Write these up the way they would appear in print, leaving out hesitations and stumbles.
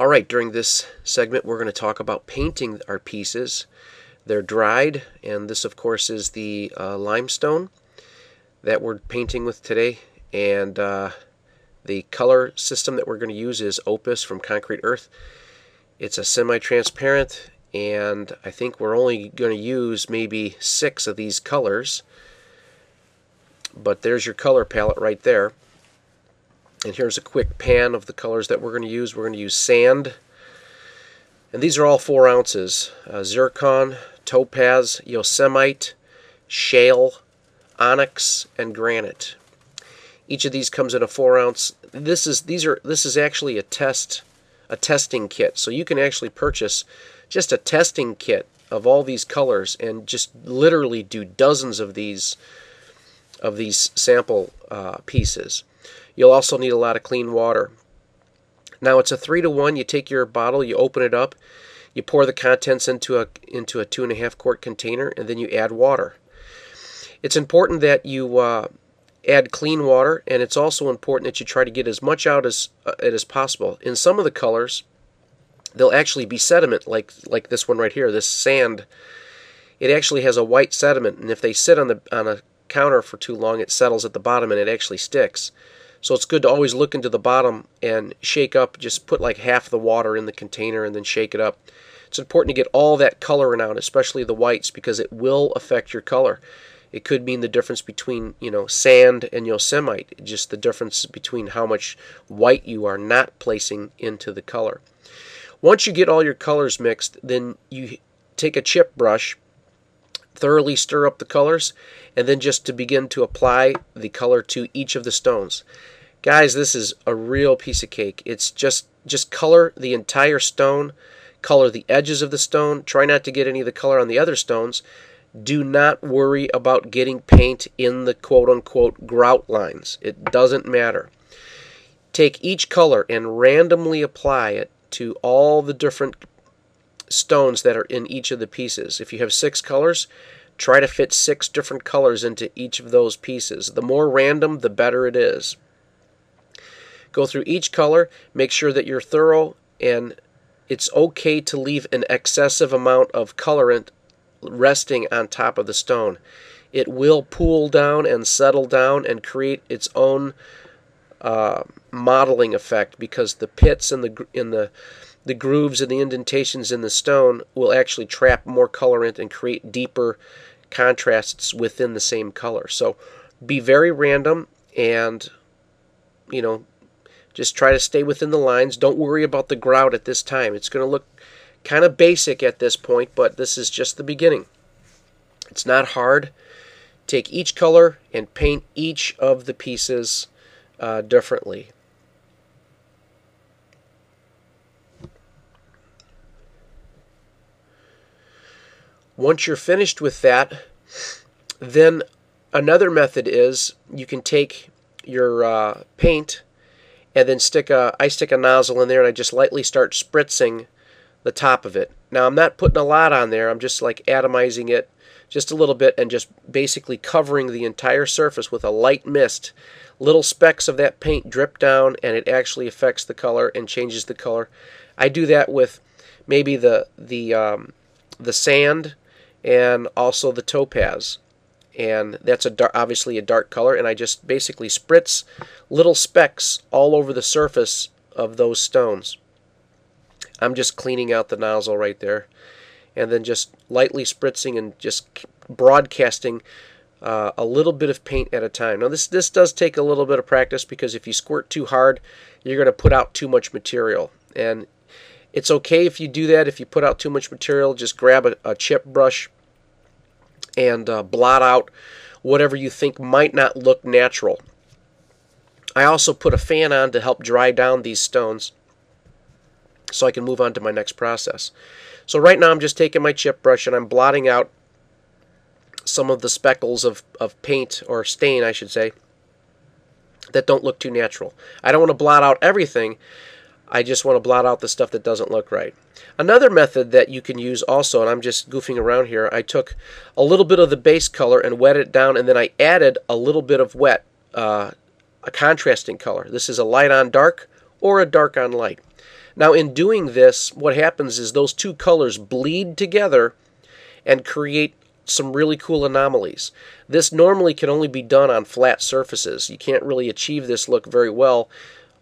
Alright, during this segment we're going to talk about painting our pieces. They're dried, and this of course is the limestone that we're painting with today, and the color system that we're going to use is Opus from Concrete Earth. It's a semi-transparent, and I think we're only going to use maybe 6 of these colors, but there's your color palette right there. And here's a quick pan of the colors that we're going to use. We're going to use sand, and these are all 4 ounces. Zircon, topaz, yosemite, shale, onyx, and granite. Each of these comes in a 4-ounce. This is actually a testing kit. So you can actually purchase just a testing kit of all these colors and just literally do dozens of these sample pieces. You'll also need a lot of clean water. Now it's a 3-to-1. You take your bottle, you open it up, you pour the contents into a 2.5 quart container, and then you add water. It's important that you add clean water, and it's also important that you try to get as much out as possible. In some of the colors, there'll actually be sediment, like this one right here, this sand. It actually has a white sediment, and if they sit on a counter for too long, it settles at the bottom and it actually sticks. So it's good to always look into the bottom and shake up. Just put like half the water in the container and then shake it up. It's important to get all that coloring out, especially the whites, because it will affect your color. It could mean the difference between, sand and yosemite, just the difference between how much white you are not placing into the color. Once you get all your colors mixed, then you take a chip brush, thoroughly stir up the colors, and then just to begin to apply the color to each of the stones. Guys, this is a real piece of cake. It's just color the entire stone, color the edges of the stone. Try not to get any of the color on the other stones. Do not worry about getting paint in the quote-unquote grout lines. It doesn't matter. Take each color and randomly apply it to all the different stones that are in each of the pieces. If you have 6 colors, try to fit 6 different colors into each of those pieces. The more random, the better it is. Go through each color, make sure that you're thorough, and it's okay to leave an excessive amount of colorant resting on top of the stone. It will pool down and settle down and create its own modeling effect, because the pits and the grooves and the indentations in the stone will actually trap more colorant and create deeper contrasts within the same color. So be very random, and just try to stay within the lines. Don't worry about the grout at this time. It's going to look kind of basic at this point, but this is just the beginning. It's not hard. Take each color and paint each of the pieces differently. Once you're finished with that, then another method is you can take your paint and then I stick a nozzle in there, and I just lightly start spritzing the top of it. Now I'm not putting a lot on there. I'm just like atomizing it just a little bit and just basically covering the entire surface with a light mist. Little specks of that paint drip down, and it actually affects the color and changes the color. I do that with maybe the sand and also the topaz, and that's obviously a dark color, and I just basically spritz little specks all over the surface of those stones. I'm just cleaning out the nozzle right there, and then just lightly spritzing and just broadcasting a little bit of paint at a time. Now this does take a little bit of practice, because if you squirt too hard, you're going to put out too much material, and it's okay if you do that. If you put out too much material, just grab a chip brush and blot out whatever you think might not look natural. I also put a fan on to help dry down these stones so I can move on to my next process. So right now I'm just taking my chip brush and I'm blotting out some of the speckles of paint, or stain I should say, that don't look too natural. I don't want to blot out everything. I just want to blot out the stuff that doesn't look right. Another method that you can use also, and I'm just goofing around here, I took a little bit of the base color and wet it down, and then I added a little bit of wet, a contrasting color. This is a light on dark or a dark on light. Now in doing this, what happens is those two colors bleed together and create some really cool anomalies. This normally can only be done on flat surfaces. You can't really achieve this look very well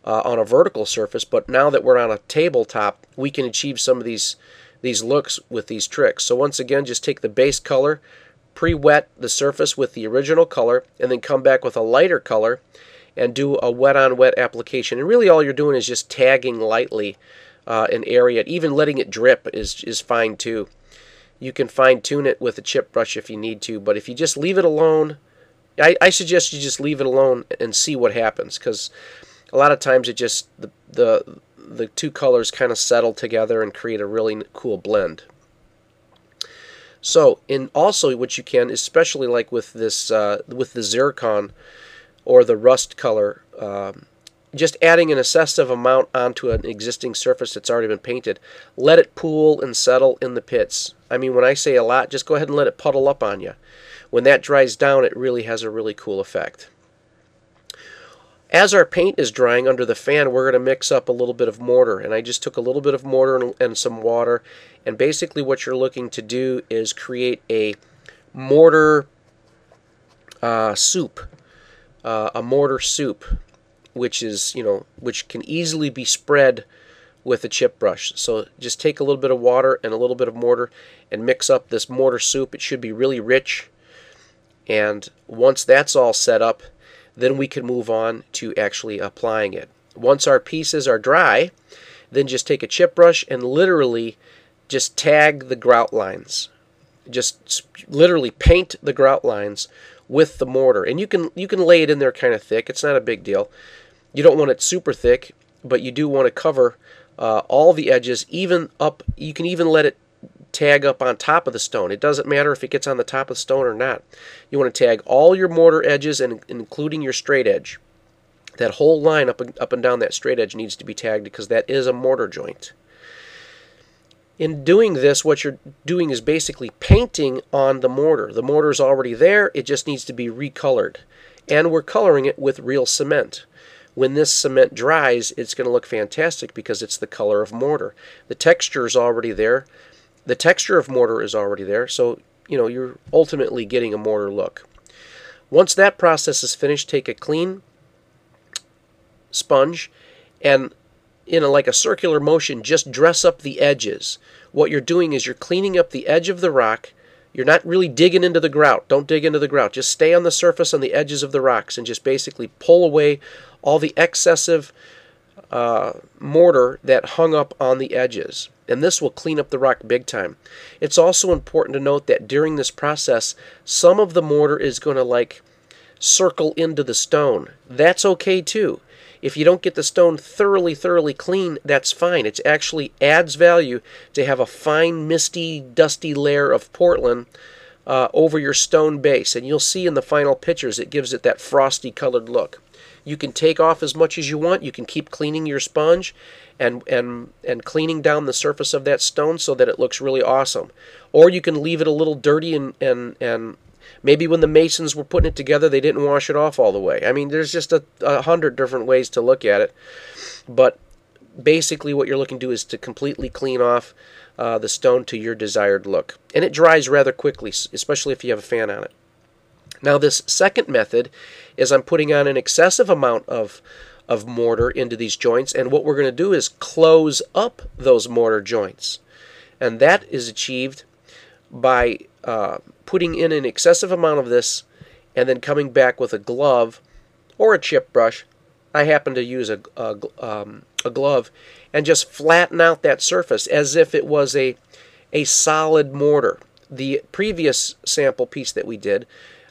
on a vertical surface, but now that we're on a tabletop, we can achieve some of these looks with these tricks. So once again, just take the base color, pre-wet the surface with the original color, and then come back with a lighter color and do a wet-on-wet application. And really all you're doing is just tagging lightly an area. Even letting it drip is fine too. You can fine-tune it with a chip brush if you need to, but if you just leave it alone, I suggest you just leave it alone and see what happens, because a lot of times it just the two colors kind of settle together and create a really cool blend. So, also what you can, especially like with this with the zircon or the rust color, just adding an excessive amount onto an existing surface that's already been painted. Let it pool and settle in the pits. I mean, when I say a lot, just go ahead and let it puddle up on you. When that dries down, it really has a really cool effect. As our paint is drying under the fan, we're going to mix up a little bit of mortar. And I just took a little bit of mortar and some water. And basically what you're looking to do is create a mortar soup. A mortar soup, which is, which can easily be spread with a chip brush. So just take a little bit of water and a little bit of mortar and mix up this mortar soup. It should be really rich. And once that's all set up, then we can move on to actually applying it. Once our pieces are dry, then just take a chip brush and literally just tag the grout lines. Just literally paint the grout lines with the mortar. And you can lay it in there kind of thick. It's not a big deal. You don't want it super thick, but you do want to cover all the edges, even up. You can even let it tag up on top of the stone. It doesn't matter if it gets on the top of the stone or not. You want to tag all your mortar edges, and including your straight edge. That whole line up and down that straight edge needs to be tagged, because that is a mortar joint. In doing this, what you're doing is basically painting on the mortar. The mortar is already there. It just needs to be recolored. And we're coloring it with real cement. When this cement dries, it's going to look fantastic because it's the color of mortar. The texture is already there. The texture of mortar is already there, so you're ultimately getting a mortar look. Once that process is finished, take a clean sponge and in like a circular motion, just dress up the edges. What you're doing is you're cleaning up the edge of the rock. You're not really digging into the grout. Don't dig into the grout. Just stay on the surface on the edges of the rocks and just basically pull away all the excessive mortar that hung up on the edges. And this will clean up the rock big time. It's also important to note that during this process, some of the mortar is going to circle into the stone. That's okay too. If you don't get the stone thoroughly clean, that's fine. It actually adds value to have a fine, misty, dusty layer of Portland over your stone base. And you'll see in the final pictures, it gives it that frosty colored look. You can take off as much as you want. You can keep cleaning your sponge and cleaning down the surface of that stone so that it looks really awesome. Or you can leave it a little dirty and maybe when the masons were putting it together, they didn't wash it off all the way. I mean, there's just 100 different ways to look at it. But basically what you're looking to do is to completely clean off the stone to your desired look. And it dries rather quickly, especially if you have a fan on it. Now this second method is I'm putting on an excessive amount of mortar into these joints, and what we're going to do is close up those mortar joints. And that is achieved by putting in an excessive amount of this and then coming back with a glove or a chip brush. I happen to use a glove, and just flatten out that surface as if it was a solid mortar. The previous sample piece that we did,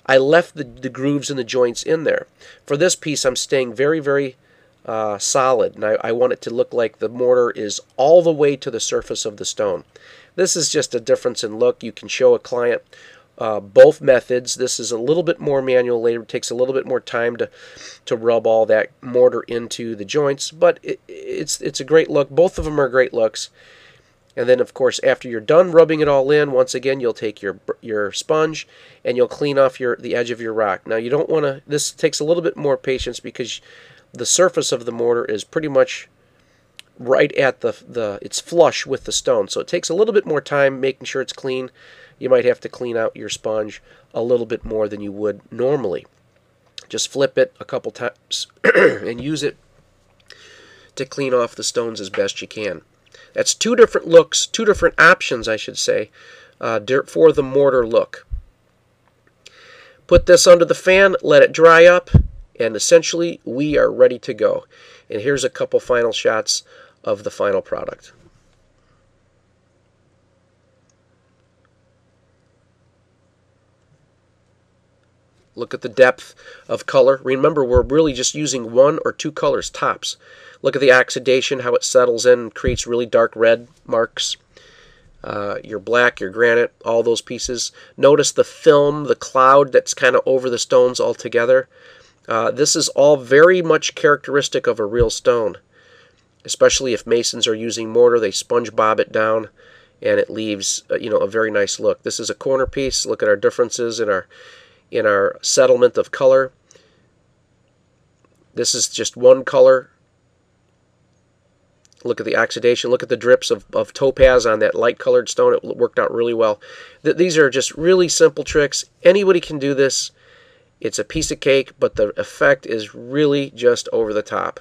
I left the grooves and the joints in there. For this piece, I'm staying very solid, and I want it to look like the mortar is all the way to the surface of the stone. This is just a difference in look. You can show a client both methods. This is a little bit more manual labor. It takes a little bit more time to rub all that mortar into the joints, but it's a great look. Both of them are great looks. And then, of course, after you're done rubbing it all in, once again, you'll take your sponge and you'll clean off the edge of your rock. Now, you don't want to. This takes a little bit more patience because the surface of the mortar is pretty much right at it's flush with the stone. So it takes a little bit more time making sure it's clean. You might have to clean out your sponge a little bit more than you would normally. Just flip it a couple times and use it to clean off the stones as best you can. That's two different looks, two different options, I should say, for the mortar look. Put this under the fan, let it dry up, and essentially we are ready to go. And here's a couple final shots of the final product. Look at the depth of color. Remember, we're really just using one or two colors tops. Look at the oxidation, how it settles in and creates really dark red marks. Your black, your granite, all those pieces. Notice the film, the cloud that's kind of over the stones altogether. This is all very much characteristic of a real stone, especially if masons are using mortar. They sponge bob it down, and it leaves a very nice look. This is a corner piece. Look at our differences in our settlement of color. This is just one color. Look at the oxidation. Look at the drips of topaz on that light colored stone. It worked out really well. These are just really simple tricks. Anybody can do this. It's a piece of cake, but the effect is really just over the top.